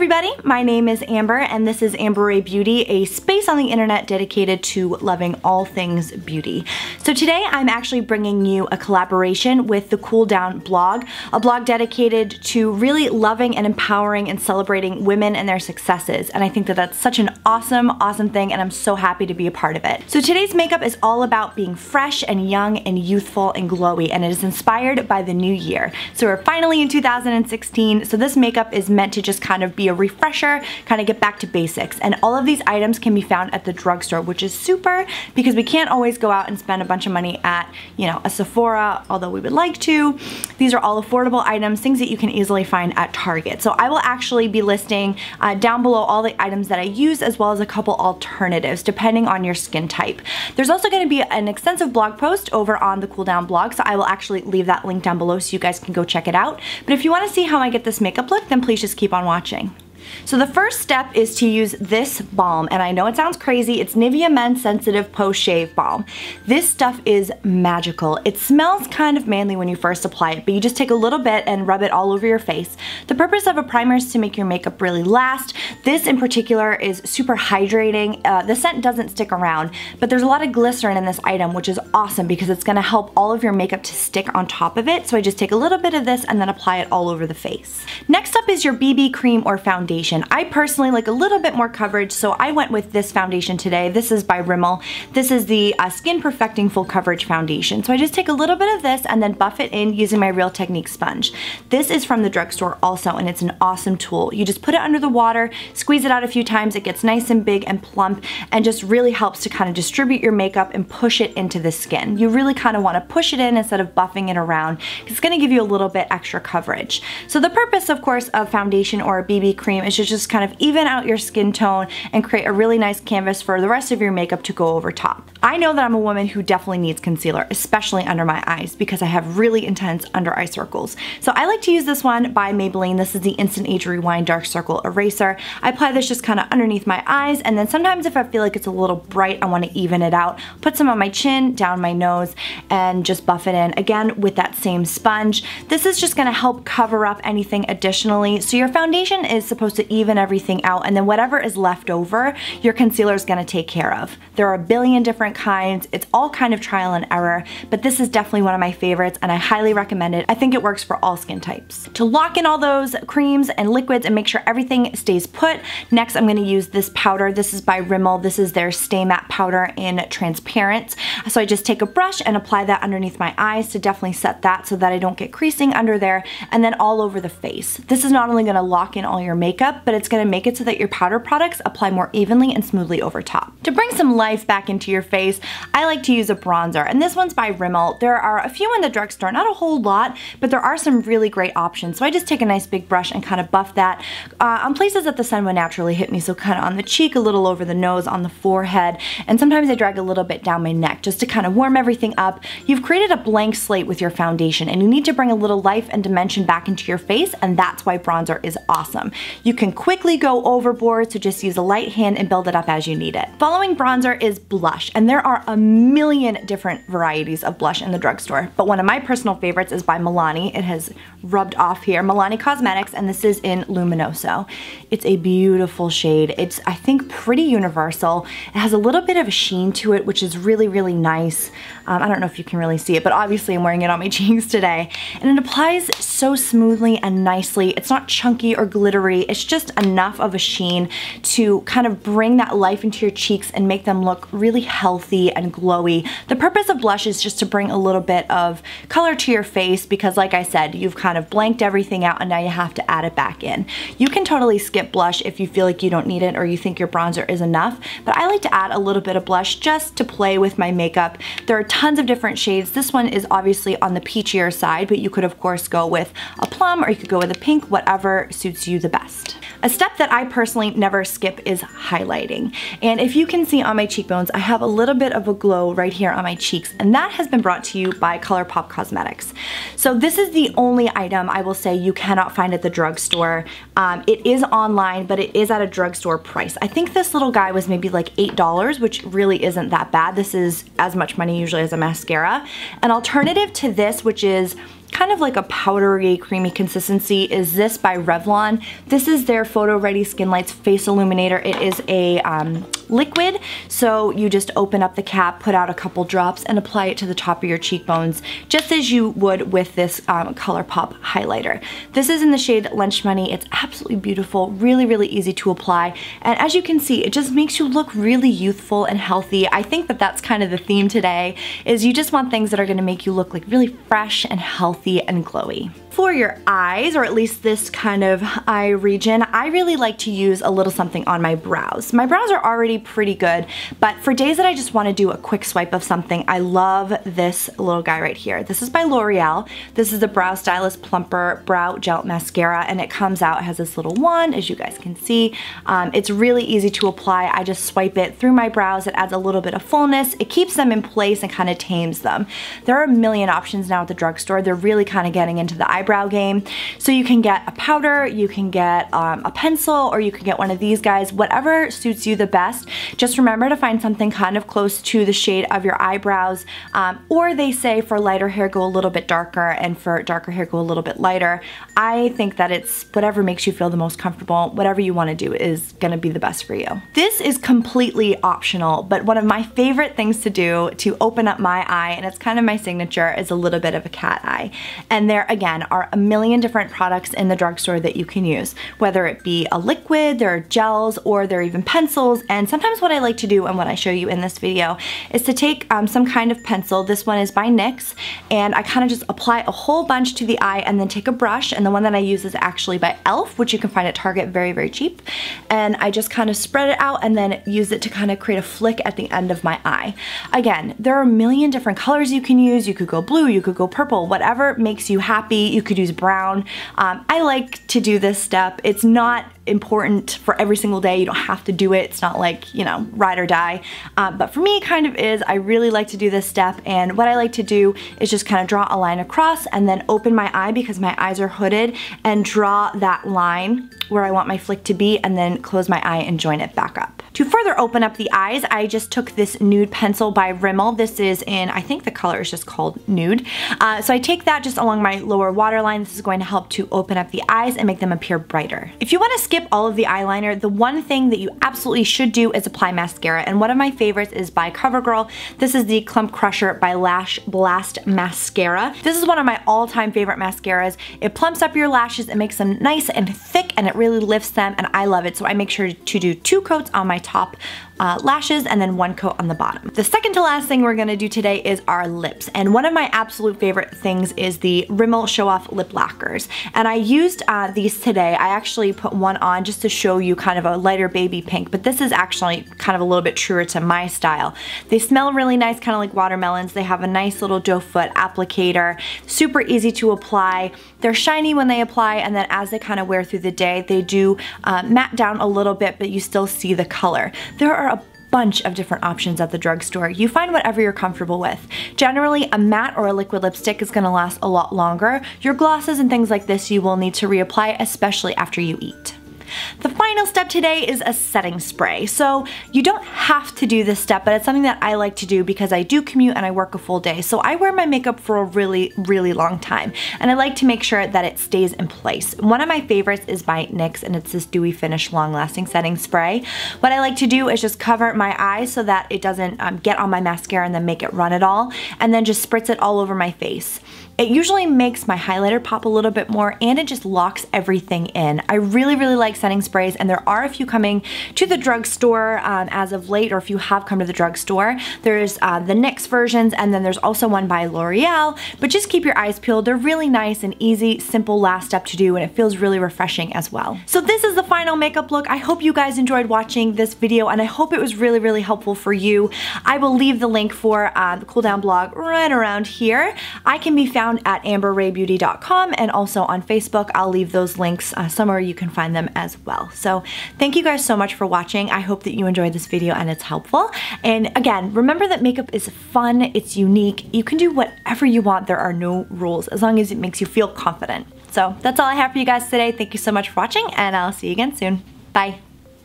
everybody, my name is Amber and this is Amber Ray Beauty, a space on the internet dedicated to loving all things beauty. So today I'm actually bringing you a collaboration with the Cool Down blog, a blog dedicated to really loving and empowering and celebrating women and their successes. And I think that that's such an awesome thing and I'm so happy to be a part of it. So today's makeup is all about being fresh and young and youthful and glowy, and it is inspired by the new year. So we're finally in 2016, so this makeup is meant to just kind of be a refresher, kind of get back to basics. And all of these items can be found at the drugstore, which is super because we can't always go out and spend a bunch of money at, you know, a Sephora, although we would like to. These are all affordable items, things that you can easily find at Target. So I will actually be listing down below all the items that I use, as well as a couple alternatives depending on your skin type. There's also going to be an extensive blog post over on the Cool Down blog, so I will actually leave that link down below so you guys can go check it out. But if you want to see how I get this makeup look, then please just keep on watching. So the first step is to use this balm, and I know it sounds crazy, it's Nivea Men's Sensitive Post Shave Balm. This stuff is magical. It smells kind of manly when you first apply it, but you just take a little bit and rub it all over your face. The purpose of a primer is to make your makeup really last. This in particular is super hydrating. The scent doesn't stick around, but there's a lot of glycerin in this item, which is awesome because it's going to help all of your makeup to stick on top of it. So I just take a little bit of this and then apply it all over the face. Next up is your BB cream or foundation. I personally like a little bit more coverage, so I went with this foundation today. This is by Rimmel. This is the Skin Perfecting Full Coverage Foundation. So I just take a little bit of this and then buff it in using my Real Technique sponge. This is from the drugstore also, and it's an awesome tool. You just put it under the water, squeeze it out a few times, it gets nice and big and plump, and just really helps to kind of distribute your makeup and push it into the skin. You really kind of want to push it in instead of buffing it around. It's going to give you a little bit extra coverage. So the purpose, of course, of foundation or a BB cream is to just kind of even out your skin tone and create a really nice canvas for the rest of your makeup to go over top. I know that I'm a woman who definitely needs concealer, especially under my eyes, because I have really intense under eye circles. So I like to use this one by Maybelline. This is the Instant Age Rewind Dark Circle Eraser. I apply this just kind of underneath my eyes, and then sometimes if I feel like it's a little bright, I want to even it out. Put some on my chin, down my nose, and just buff it in, again with that same sponge. This is just going to help cover up anything additionally. So your foundation is supposed to even everything out, and then whatever is left over, your concealer is going to take care of. There are a billion different kinds. It's all kind of trial and error, but this is definitely one of my favorites and I highly recommend it. I think it works for all skin types. To lock in all those creams and liquids and make sure everything stays put, next I'm going to use this powder. This is by Rimmel. This is their Stay Matte powder in transparent. So I just take a brush and apply that underneath my eyes to definitely set that so that I don't get creasing under there, and then all over the face. This is not only going to lock in all your makeup, but it's going to make it so that your powder products apply more evenly and smoothly over top. To bring some life back into your face, I like to use a bronzer, and this one's by Rimmel. There are a few in the drugstore, not a whole lot, but there are some really great options. So I just take a nice big brush and kind of buff that on places that the sun would naturally hit me, so kind of on the cheek, a little over the nose, on the forehead, and sometimes I drag a little bit down my neck just to kind of warm everything up. You've created a blank slate with your foundation, and you need to bring a little life and dimension back into your face, and that's why bronzer is awesome. You can quickly go overboard, so just use a light hand and build it up as you need it. Following bronzer is blush, and there are a million different varieties of blush in the drugstore, but one of my personal favorites is by Milani. It has rubbed off here. Milani Cosmetics, and this is in Luminoso. It's a beautiful shade. It's, I think, pretty universal. It has a little bit of a sheen to it, which is really nice. I don't know if you can really see it, but obviously I'm wearing it on my cheeks today, and it applies so smoothly and nicely. It's not chunky or glittery. It's just enough of a sheen to kind of bring that life into your cheeks and make them look really healthy and glowy. The purpose of blush is just to bring a little bit of color to your face because, like I said, you've kind of blanked everything out and now you have to add it back in. You can totally skip blush if you feel like you don't need it or you think your bronzer is enough, but I like to add a little bit of blush just to play with my makeup. There are tons of different shades. This one is obviously on the peachier side, but you could of course go with a plum or you could go with a pink, whatever suits you the best. A step that I personally never skip is highlighting. And if you can see on my cheekbones, I have a little bit of a glow right here on my cheeks, and that has been brought to you by ColourPop Cosmetics. So this is the only item I will say you cannot find at the drugstore. It is online, but it is at a drugstore price. I think this little guy was maybe like $8, which really isn't that bad. This is as much money usually as a mascara. An alternative to this, which is kind of like a powdery, creamy consistency is this by Revlon. This is their Photo Ready Skin Lights Face Illuminator. It is a liquid, so you just open up the cap, put out a couple drops, and apply it to the top of your cheekbones, just as you would with this ColourPop highlighter. This is in the shade Lunch Money. It's absolutely beautiful, really, really easy to apply, and as you can see, it just makes you look really youthful and healthy. I think that that's kind of the theme today, is you just want things that are going to make you look like really fresh and healthy and glowy. For your eyes, or at least this kind of eye region, I really like to use a little something on my brows. My brows are already pretty good, but for days that I just want to do a quick swipe of something, I love this little guy right here. This is by L'Oreal. This is the Brow Stylist Plumper Brow Gel Mascara, and it comes out, it has this little wand, as you guys can see. It's really easy to apply. I just swipe it through my brows. It adds a little bit of fullness. It keeps them in place and kind of tames them. There are a million options now at the drugstore. They're really kind of getting into the eyebrow game. So you can get a powder, you can get a pencil, or you can get one of these guys, whatever suits you the best. Just remember to find something kind of close to the shade of your eyebrows, or they say for lighter hair go a little bit darker, and for darker hair go a little bit lighter. I think that it's whatever makes you feel the most comfortable, whatever you want to do is going to be the best for you. This is completely optional, but one of my favorite things to do to open up my eye, and it's kind of my signature, is a little bit of a cat eye. And there again are a million different products in the drugstore that you can use, whether it be a liquid, there are gels, or there are even pencils. And sometimes what I like to do, and what I show you in this video, is to take some kind of pencil. This one is by NYX, and I kind of just apply a whole bunch to the eye and then take a brush, and the one that I use is actually by e.l.f., which you can find at Target very, very cheap. And I just kind of spread it out and then use it to kind of create a flick at the end of my eye. Again, there are a million different colors you can use. You could go blue, you could go purple, whatever makes you happy. You could use brown. I like to do this step. It's not important for every single day. You don't have to do it. It's not like, you know, ride or die. But for me, it kind of is. I really like to do this step, and what I like to do is just kind of draw a line across and then open my eye because my eyes are hooded, and draw that line where I want my flick to be, and then close my eye and join it back up. To further open up the eyes, I just took this Nude pencil by Rimmel. This is in, I think the color is just called Nude. So I take that just along my lower waterline. This is going to help to open up the eyes and make them appear brighter. If you want to skip all of the eyeliner, the one thing that you absolutely should do is apply mascara, and one of my favorites is by CoverGirl. This is the Clump Crusher by Lash Blast Mascara. This is one of my all-time favorite mascaras. It plumps up your lashes, it makes them nice and thick, and it really lifts them, and I love it. So I make sure to do 2 coats on my top lashes and then 1 coat on the bottom. The second to last thing we're gonna do today is our lips, and one of my absolute favorite things is the Rimmel Show Off Lip Lacquers, and I used these today. I actually put one on just to show you kind of a lighter baby pink, but this is actually kind of a little bit truer to my style. They smell really nice, kind of like watermelons. They have a nice little doe foot applicator, super easy to apply. They're shiny when they apply, and then as they kind of wear through the day, they do matte down a little bit, but you still see the color. There are a bunch of different options at the drugstore. You find whatever you're comfortable with. Generally, a matte or a liquid lipstick is gonna last a lot longer. Your glosses and things like this you will need to reapply, especially after you eat. The final step today is a setting spray. So you don't have to do this step, but it's something that I like to do because I do commute and I work a full day. So I wear my makeup for a really, really long time, and I like to make sure that it stays in place. One of my favorites is by NYX, and it's this Dewy Finish Long Lasting Setting Spray. What I like to do is just cover my eyes so that it doesn't get on my mascara and then make it run it all, and then just spritz it all over my face. It usually makes my highlighter pop a little bit more, and it just locks everything in. I really, really like setting sprays, and there are a few coming to the drugstore as of late, or if you have come to the drugstore. There's the NYX versions, and then there's also one by L'Oreal, but just keep your eyes peeled. They're really nice and easy, simple last step to do, and it feels really refreshing as well. So this is the final makeup look. I hope you guys enjoyed watching this video, and I hope it was really, really helpful for you. I will leave the link for the Cool Down blog right around here. I can be found at amberraybeauty.com, and also on Facebook. I'll leave those links somewhere you can find them as well. So thank you guys so much for watching. I hope that you enjoyed this video and it's helpful. And again, remember that makeup is fun, it's unique. You can do whatever you want. There are no rules as long as it makes you feel confident. So that's all I have for you guys today. Thank you so much for watching, and I'll see you again soon. Bye.